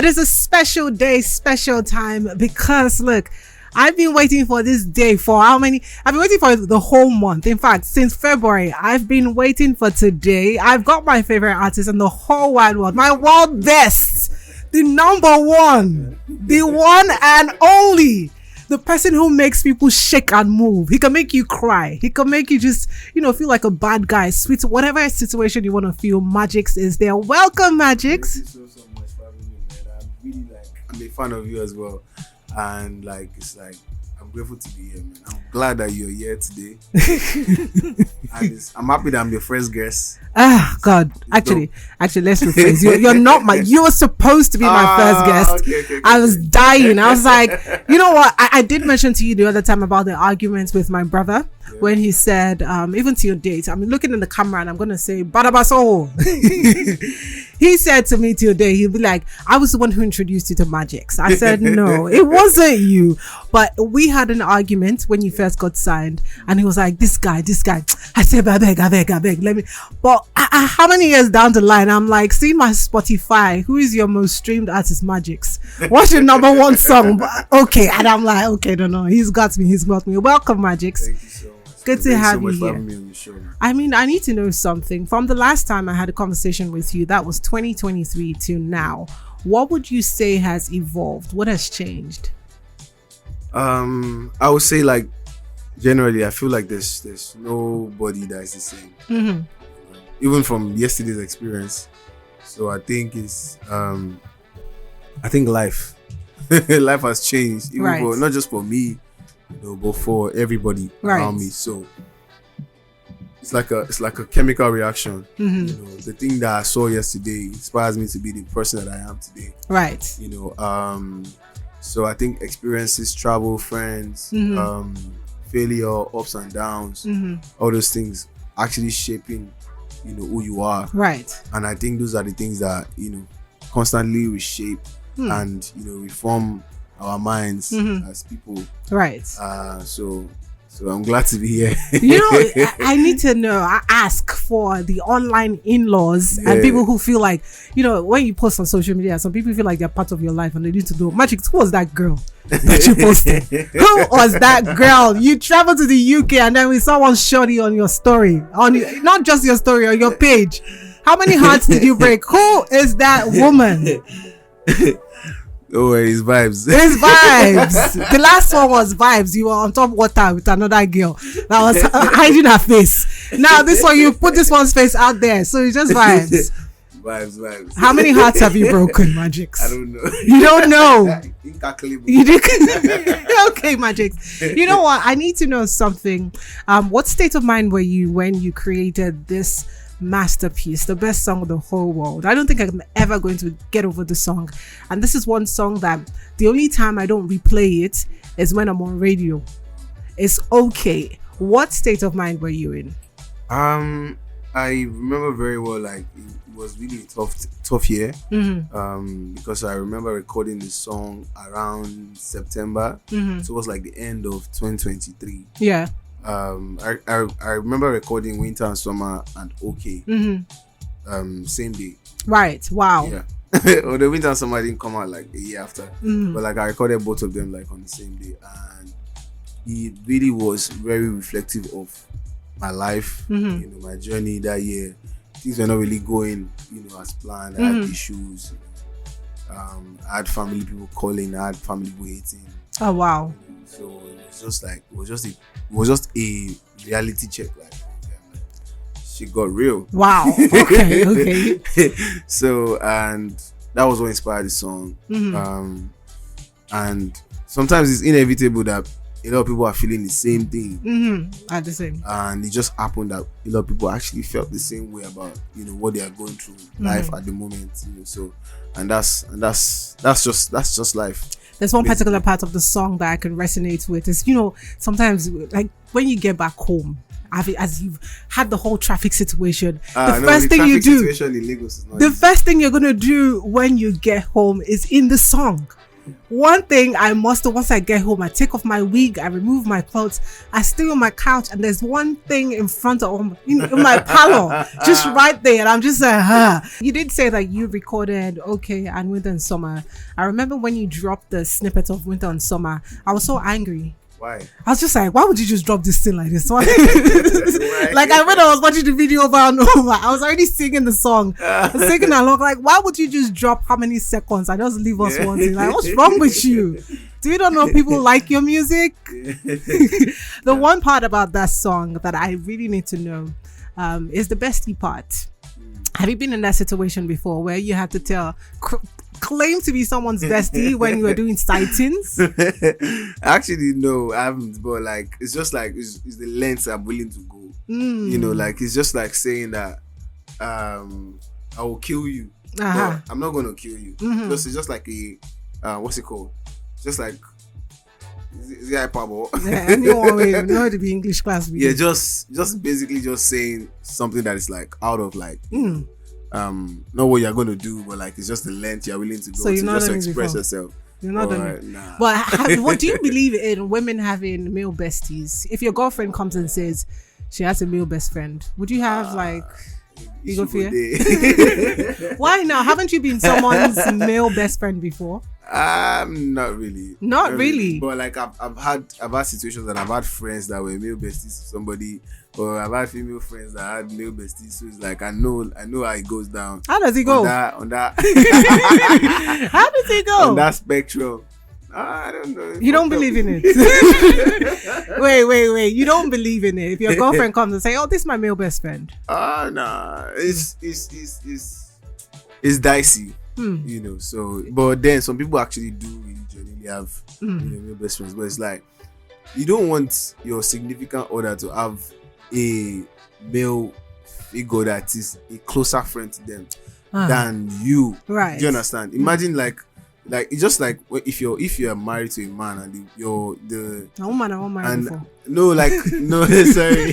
It is a special day, special time, because look, I've been waiting for this day for how many? I've been waiting for the whole month. In fact, since February, I've been waiting for today. I've got my favorite artist in the whole wide world, my world best, the number one, the one and only, the person who makes people shake and move. He can make you cry. He can make you just, feel like a bad guy. Sweet, whatever situation you want to feel, Magixx is there. Welcome, Magixx. Thank you so much for having me, man. I'm a fan of you as well. And I'm grateful to be here, man. I'm glad that you're here today. And I'm happy that I'm your first guest. God. Actually, let's rephrase. You're not you were supposed to be my first guest. Okay. I was dying. I was like, you know what? I did mention to you the other time about the arguments with my brother when he said, even to your date, I'm looking in the camera and I'm going to say, Badabaso. He said to me to your day, he'll be like, I was the one who introduced you to Magixx. I said, no, it wasn't you. But we had an argument when you first got signed, and he was like, this guy. I said, I beg, let me. But how many years down the line, I'm like, see my Spotify, who is your most streamed artist? Magixx. What's your number one song? Okay. And I'm like, okay, no, he's got me. Welcome, Magixx. Thank you so much. Good to have you here. For having me on the show, man. I need to know something. From the last time I had a conversation with you, that was 2023 to now. What would you say has evolved? What has changed? I would say, generally, I feel like there's nobody that is the same. Mm-hmm. Even from yesterday's experience. So I think life life has changed, even right. for not just for me, but for everybody around me. So it's like a chemical reaction. Mm-hmm. The thing that I saw yesterday inspires me to be the person that I am today. Right. So I think experiences, travel, friends, failure, ups and downs, all those things actually shaping, who you are. Right. And I think those are the things that, constantly reshape and, reform our minds as people. Right. So I'm glad to be here. I need to know. I ask for the online in-laws and people who feel like, when you post on social media, some people feel like they're part of your life and they need to know, Magixx, who was that girl that you posted? Who was that girl? You traveled to the UK and then we saw one shorty on your story, not just your story, on your page. How many hearts did you break? Who is that woman? Oh, it's vibes. It's vibes. The last one was vibes. You were on top water with another girl that was hiding her face. Now this one, you put this one's face out there, so it's just vibes. Vibes. How many hearts have you broken, Magixx? I don't know. You don't know. Incalculable. You did. Okay, Magixx. You know what? I need to know something. What state of mind were you when you created this masterpiece, the best song of the whole world? I don't think I'm ever going to get over the song, and this is one song that the only time I don't replay it is when I'm on radio. It's okay. What state of mind were you in? I remember very well, it was really a tough year, because I remember recording the song around September, so it was like the end of 2023. I remember recording Winter and Summer and OK same day. Right. Wow. Yeah. Well, the Winter and Summer didn't come out like a year after, but I recorded both of them on the same day, and it really was very reflective of my life, my journey that year. Things were not really going, as planned. I had issues. I had family people calling. I had family waiting. Oh wow. So it was just a reality check. Shit got real. Wow. Okay. So, and that was what inspired the song. And sometimes it's inevitable that a lot of people are feeling the same thing. At the same. And it just happened that a lot of people actually felt the same way about what they are going through life at the moment. So, and that's just life. There's one particular part of the song that I can resonate with. Is sometimes when you get back home, as you've had the whole traffic situation, the first thing you're gonna do when you get home is in the song. One thing I must do once I get home, I take off my wig, I remove my clothes, I stay on my couch, and there's one thing in front of in my parlor, just right there, and I'm just like, huh. You did say that you recorded Okay and Winter and Summer. I remember when you dropped the snippet of Winter and Summer, I was so angry. Why? I was just like, why would you just drop this thing like this? Like when I was watching the video over and over, I was already singing the song, singing along. Like, why would you just drop how many seconds and just leave us wanting? Like, what's wrong with you? Do you not know people like your music? The one part about that song that I really need to know is the bestie part. Have you been in that situation before where you had to claim to be someone's bestie when you were doing sightings? Actually, no, I haven't. But like, it's just like it's the lengths I'm willing to go. You know, like it's just like saying that I will kill you. But I'm not gonna kill you. Because it's just like a what's it called? Just like is it hyperbole? Yeah, anyone will know to be English class. Yeah, just basically just saying something that is like out of like. Not what you're going to do, but like it's just the length you're willing to go to just to express yourself. You're not nah. But what do you believe in women having male besties? If your girlfriend comes and says she has a male best friend, would you have like ego fear? Why now? Haven't you been someone's male best friend before? Not really. Not really. But like I've had situations and I've had friends that were male besties to somebody, or I've had female friends that had male besties. So it's like I know how it goes down. How does it go? On that How does it go? On that spectrum. I don't know. You don't believe in it. Wait. You don't believe in it. If your girlfriend comes and say, "Oh, this is my male best friend." Nah. It's dicey. You know, so but then some people actually do really genuinely have male best friends, but it's like you don't want your significant other to have a male figure that is a closer friend to them than you. Right? Do you understand? Imagine like it's just like if you're married to a man and a woman I won't marry before. No, sorry.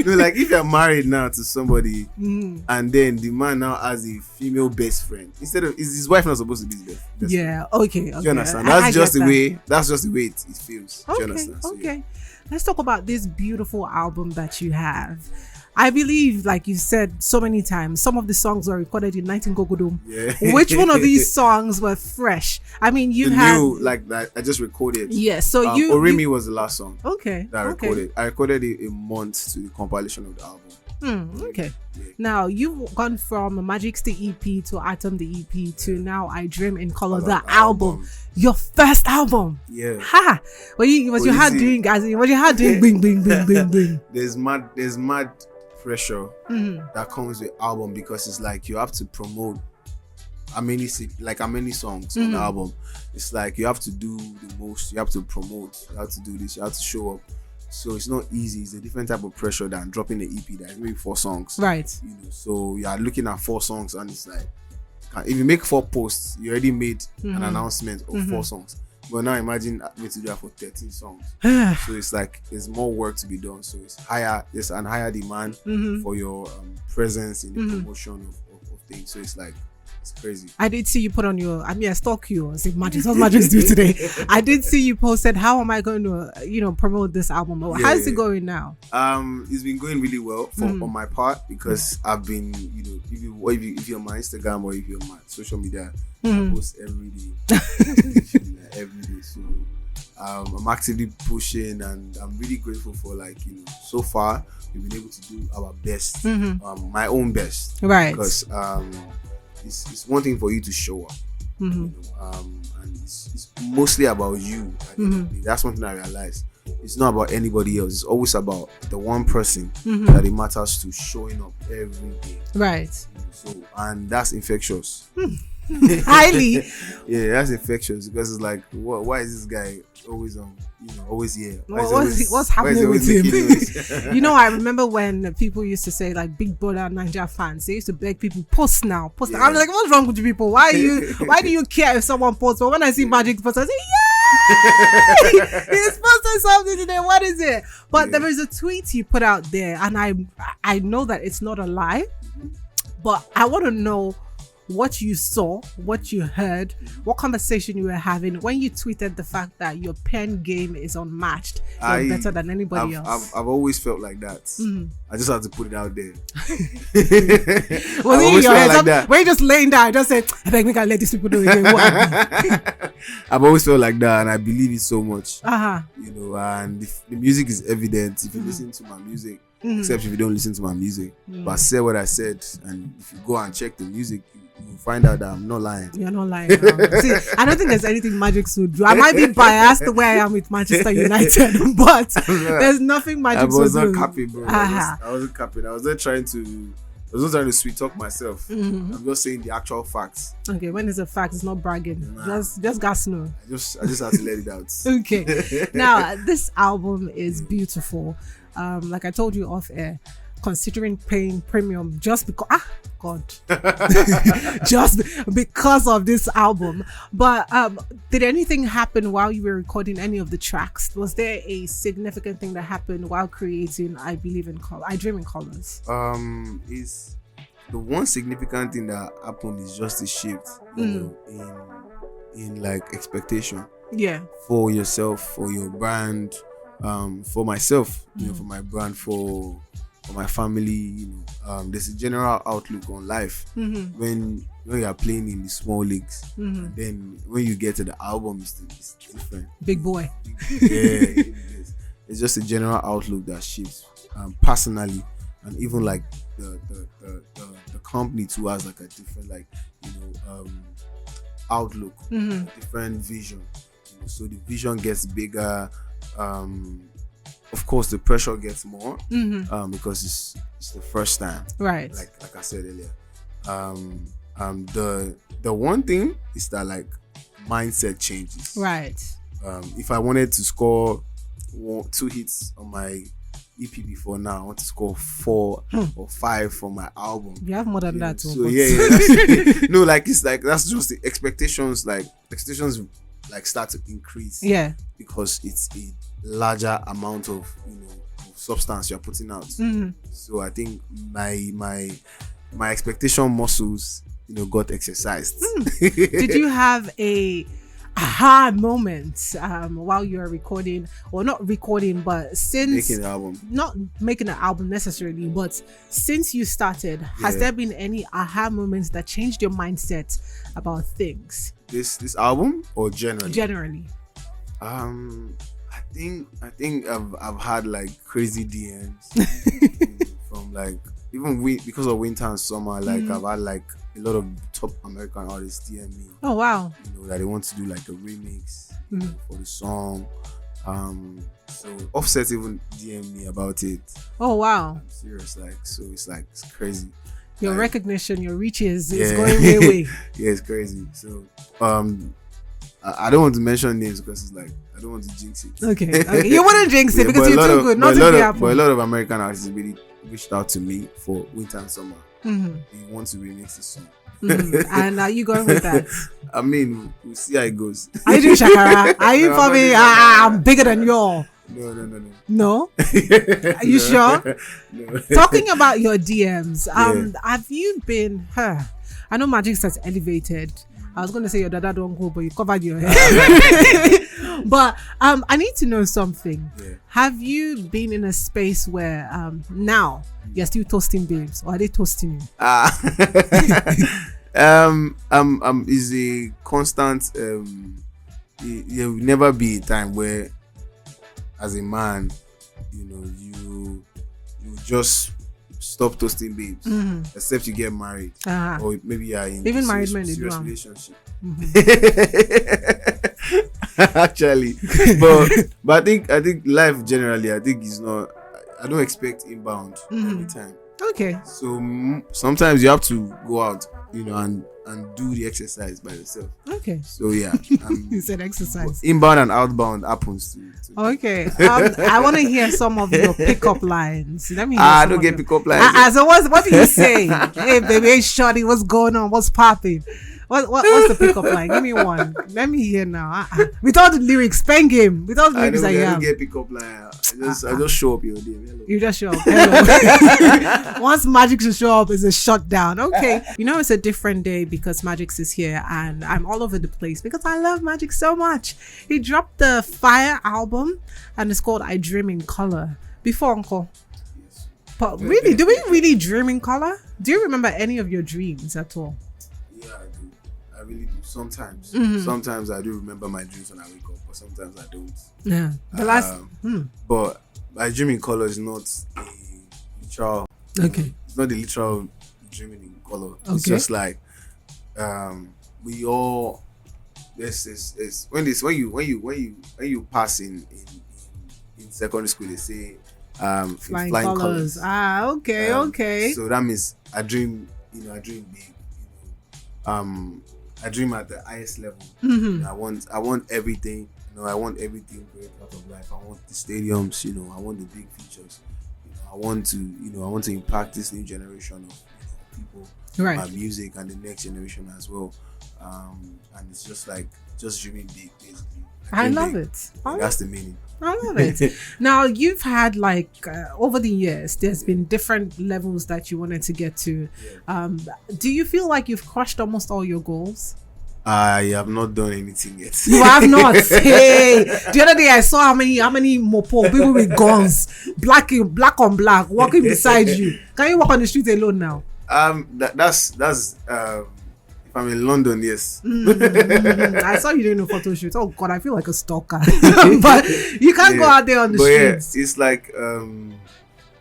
No, like if you're married now to somebody and then the man now has a female best friend, instead of is his wife not supposed to be his best friend? Okay. Do you understand? That's just the way it feels. Do you understand? So, okay. Let's talk about this beautiful album that you have. I believe, like you said so many times, some of the songs were recorded in Nightingale. Yeah. Which one of these songs were fresh? I mean, you had new, like that I just recorded. Yes, so Orimi was the last song. Okay. That I recorded. I recorded it a month to the compilation of the album. Okay. Yeah. Now you've gone from Magixx the EP to Atom the EP to now I Dream in Color the album. Your first album. Yeah. Ha! What your heart doing, guys? What your heart doing? Bing, bing, bing, bing, bing. There's mad pressure that comes with album because it's like you have to promote how many songs on the album. It's like you have to do the most, you have to promote, you have to do this, you have to show up. So it's not easy. It's a different type of pressure than dropping an EP that is maybe 4 songs. Right. You know, so you are looking at 4 songs and it's like if you make 4 posts, you already made an announcement of 4 songs. But now imagine me to do that for 13 songs. So it's like there's more work to be done. So there's an higher demand for your presence in the promotion of things. So it's like it's crazy. I did see you put on your I stalk you. I said, Magixx, what's Magixx do today? I did see you posted, how am I going to promote this album? How's it going now? It's been going really well on my part because I've been, if you're on my Instagram or if you're on my social media, I post every day. Every day. So I'm actively pushing and I'm really grateful for so far we've been able to do our best, my own best. Right. Because it's one thing for you to show up. And it's mostly about you. That's one thing I realized. It's not about anybody else. It's always about the one person that it matters to showing up every day. Right. And that's infectious. Highly. Yeah, that's infectious because it's like, why is this guy always always here? What's happening with him? I remember when people used to say like Big Brother Nigeria fans, they used to beg people post now. I'm like, what's wrong with you people? Why do you care if someone posts? But when I see Magixx post, I say, yeah, he's posting something today. What is it? But there is a tweet he put out there, and I know that it's not a lie, but I want to know what you saw, what you heard, what conversation you were having when you tweeted the fact that your pen game is unmatched. You're better than anybody else. I've always felt like that. I just have to put it out there. Well, in your head, like that. When you just laying down, just say, I think we can let these people do it again. I've always felt like that, and I believe it so much. You know, and the music is evident if you listen to my music. Except if you don't listen to my music. But I said what I said, and if you go and check the music, you'll find out that I'm not lying. You're not lying. See, I don't think there's anything Magixx would do. I might be biased the way I am with Manchester United, but there's nothing Magixx would do. I was not capping, bro. I wasn't capping. I was not trying to sweet talk myself. I'm just saying the actual facts. Okay, when it's a fact, it's not bragging. Just gas no. I just have to let it out. Okay. Now, this album is beautiful. Like I told you off air, considering paying premium just because just because of this album. But did anything happen while you were recording any of the tracks? Was there a significant thing that happened while creating I Dream in Colors? Is the one significant thing that happened is just a shift, you know, in like expectation. Yeah. For yourself, for your brand. For myself, you know, for my brand, for my family, you know, there's a general outlook on life when you are playing in the small leagues. And then when you get to the album, it's different. Big boy. Yeah, it's just a general outlook that shifts. Personally, and even like the company too has like a different, like, you know, outlook, different vision. You know, so the vision gets bigger. Of course the pressure gets more because it's the first time, right? Like I said earlier. The one thing is that like mindset changes, right? If I wanted to score 2 hits on my EP before now, I want to score 4 or 5 for my album. You have more than that, so yeah, no, like it's like that's just the expectations. Like expectations like start to increase, because it's a larger amount of, you know, of substance you're putting out. So I think my expectation muscles, you know, got exercised. Did you have a aha moment while you were recording, or not recording, but since making an album? Not making an album necessarily, but since you started, has there been any aha moments that changed your mindset about things? This album or generally? Generally. I think I've had like crazy DMs from like even because of winter and summer. Like I've had like a lot of top American artists DM me. Oh wow! You know that they want to do like a remix for the song. So Offset even DM me about it. Oh wow! I'm serious, like, so it's crazy. Your recognition, your reaches is going way. Yeah, it's crazy. So I don't want to mention names because it's like I don't want to jinx it. Okay. You wouldn't jinx it because you're too good. Not to happen. But a lot of American artists really reached out to me for winter and summer. They want to remix the song. And are you going with that? I mean, we'll see how it goes. Are you doing shakara? Are you for me? I'm bigger than you all. No. No? Are you sure? No. Talking about your DMs, have you been I know Magixx has elevated. I was going to say your dada don't go, but you covered your head. But I need to know something. Have you been in a space where now you're still toasting babes, or are they toasting you? Is a constant. There will never be a time where, as a man, you know, you just stop toasting babes, except you get married, or maybe you're in even married men serious relationship. Actually, but I think life generally, I think is not. I don't expect inbound every time. Okay. So sometimes you have to go out, you know, and do the exercise by yourself. Okay. So yeah, you said exercise. Inbound and outbound happens to okay. I want to hear some of your pickup lines. Let me hear I don't get pickup lines. So what do you say? Hey baby, hey shorty, what's going on? What's popping? What's the pickup line? Give me one. Let me hear now. Without the lyrics, pen game. Without the lyrics, I don't get pickup line. I just show up here. Hello. You just show up. Hello. Once Magixx should show up, it's a shutdown. Okay. You know, it's a different day because Magixx is here and I'm all over the place because I love Magixx so much. He dropped the Fire album and it's called I Dream in Color. Before, Uncle. Yes. But really, do we really dream in color? Do you remember any of your dreams at all? Yeah, I do. I really do. Sometimes. Mm-hmm. Sometimes I do remember my dreams when I wake up, but sometimes I don't. Yeah. The last. But my dream in color is not a literal. Okay. It's not the literal dreaming in color. It's Okay. just like we all. This when you pass in secondary school, they say Flying colors. Okay, okay. So that means I dream big. I dream at the highest level. Mm-hmm. I want everything. I want everything great out of life. I want the stadiums. I want the big features. I want to impact this new generation of people. Right. My music and the next generation as well. And it's just dreaming big, basically. I Dream love big. it. That's the meaning. I love it. Now, you've had over the years, there's been different levels that you wanted to get to. Yeah. Do you feel like you've crushed almost all your goals? I have not done anything yet. You have not. Hey, the other day I saw how many mopo people with guns, black on black, walking beside you. Can you walk on the street alone now? That's if I'm in London, yes. I saw you doing a photo shoot. Oh God, I feel like a stalker. But you can't go out there on the streets. Yeah, it's like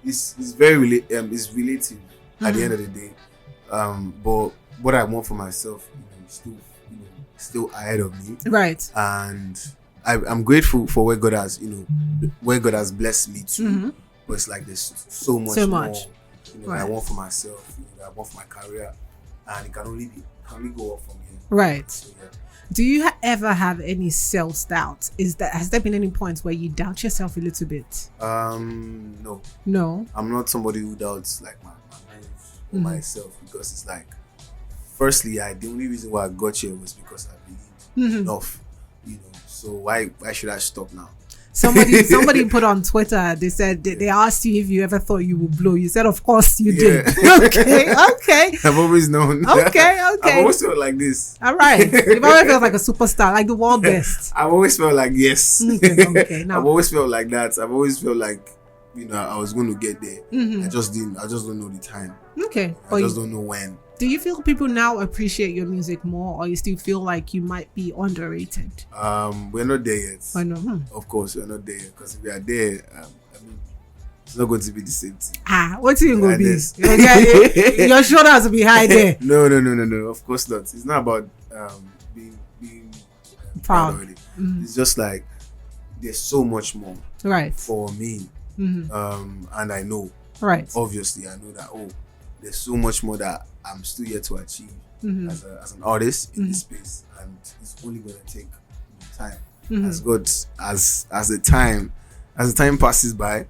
it's very it's relative at the end of the day. But what I want for myself, is still ahead of me. Right. And I'm grateful for where God has blessed me to. Mm-hmm. But it's like there's so much more. Right. I want for myself. I want for my career, and it can only go up from here. Right. So, yeah. Do you ever have any self-doubt? Has there been any points where you doubt yourself a little bit? No. No. I'm not somebody who doubts like my moves or myself, because it's like, firstly, the only reason why I got here was because I believed enough. So why should I stop now? Somebody put on Twitter, they said they asked you if you ever thought you would blow. You said, of course you did. Okay. I've always known. Okay. I've always felt like this. All right. You've always felt like a superstar, like the world best. I've always felt like yes. Okay. Now, I've always felt like that. I've always felt like I was going to get there. I just don't know the time. Okay. I just don't know when. Do you feel people now appreciate your music more, or you still feel like you might be underrated? We're not there yet. I know. Of course, we're not there, because if we are there, it's not going to be the same thing. What's it going to be? Your shoulders will be high there. No. Of course not. It's not about being proud already. It's just like there's so much more for me, and I know. Right. Obviously, I know that. There's so much more that I'm still yet to achieve as an artist in this space, and it's only going to take time. As the time passes by,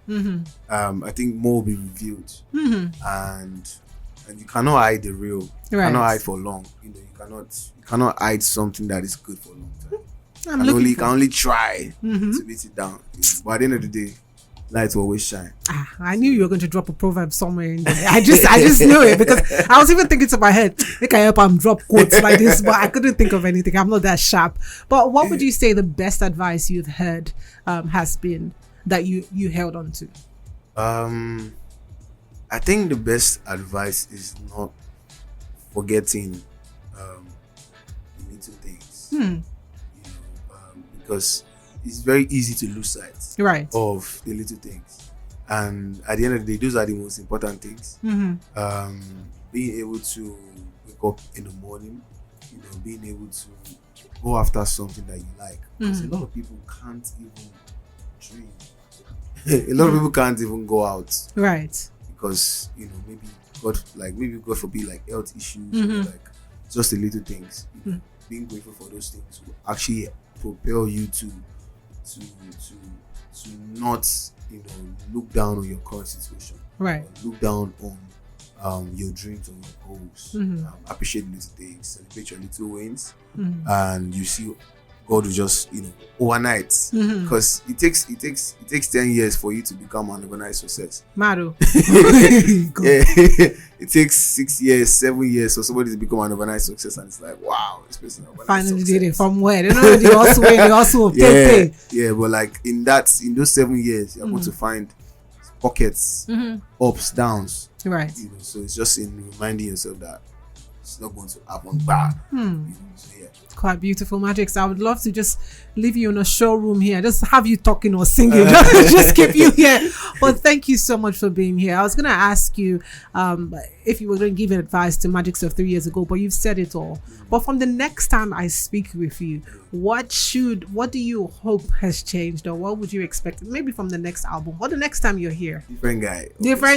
I think more will be revealed, and you cannot hide the real. You cannot hide for long. You cannot hide something that is good for a long time. You can only try to beat it down. But at the end of the day, light will always shine. I knew you were going to drop a proverb somewhere in there. I just knew it, because I was even thinking to my head, I can help him drop quotes like this, but I couldn't think of anything. I'm not that sharp. But what would you say the best advice you've heard has been that you held on to? I think the best advice is not forgetting the little things. Because it's very easy to lose sight of the little things, and at the end of the day, those are the most important things. Being able to wake up in the morning, being able to go after something that you like, because a lot of people can't even dream. A lot of people can't even go out, because maybe God forbid, like health issues, or like just the little things. Being grateful for those things will actually propel you to not look down on your current situation, look down on your dreams and your goals. Appreciate the little things, celebrate your little wins, and you see God will just, overnight, because it takes 10 years for you to become an overnight success. Maru. Yeah. It takes 6 years, 7 years for somebody to become an overnight success, and it's like, wow, this person finally did it. From where? They know the hustle, the hustle. Yeah, but like in those 7 years, you're going to find pockets, ups, downs, right? So it's just in reminding yourself that it's not going to happen bad. So yeah. Quite beautiful, Magixx. I would love to just leave you in a showroom here, just have you talking or singing, just keep you here. But thank you so much for being here. I was going to ask you if you were going to give advice to Magixx of 3 years ago, but you've said it all. But from the next time I speak with you, what do you hope has changed, or what would you expect? Maybe from the next album or the next time you're here. Different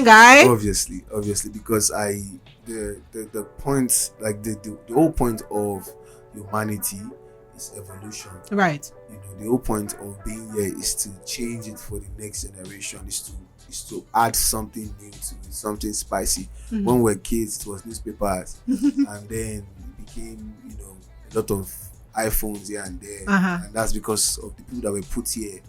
guy. Obviously, because the point, like the whole point of humanity is evolution, right? The whole point of being here is to change it for the next generation, is to add something new to it, something spicy. When we were kids, it was newspapers, and then it became a lot of iPhones here and there, and that's because of the people that were put here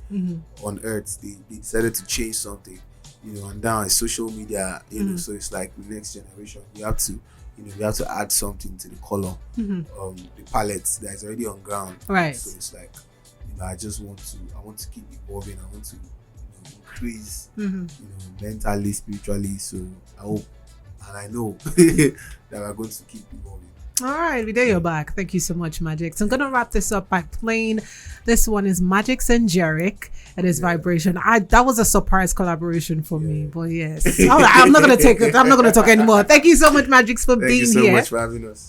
on earth. They decided to change something, and now it's social media, so it's like the next generation, you have to add something to the color, the palette that is already on ground, right? So it's like, I want to keep evolving. I want to increase, mentally, spiritually. So I hope, and I know that we're going to keep evolving. All right, we there you're back. Thank you so much, Magixx. I'm gonna wrap this up by playing. This one is Magixx and Jerick. It is Vibration. That was a surprise collaboration for me, but yes. I'm not gonna take it. I'm not gonna talk anymore. Thank you so much, Magixx, for being here. Thank you so much for having us.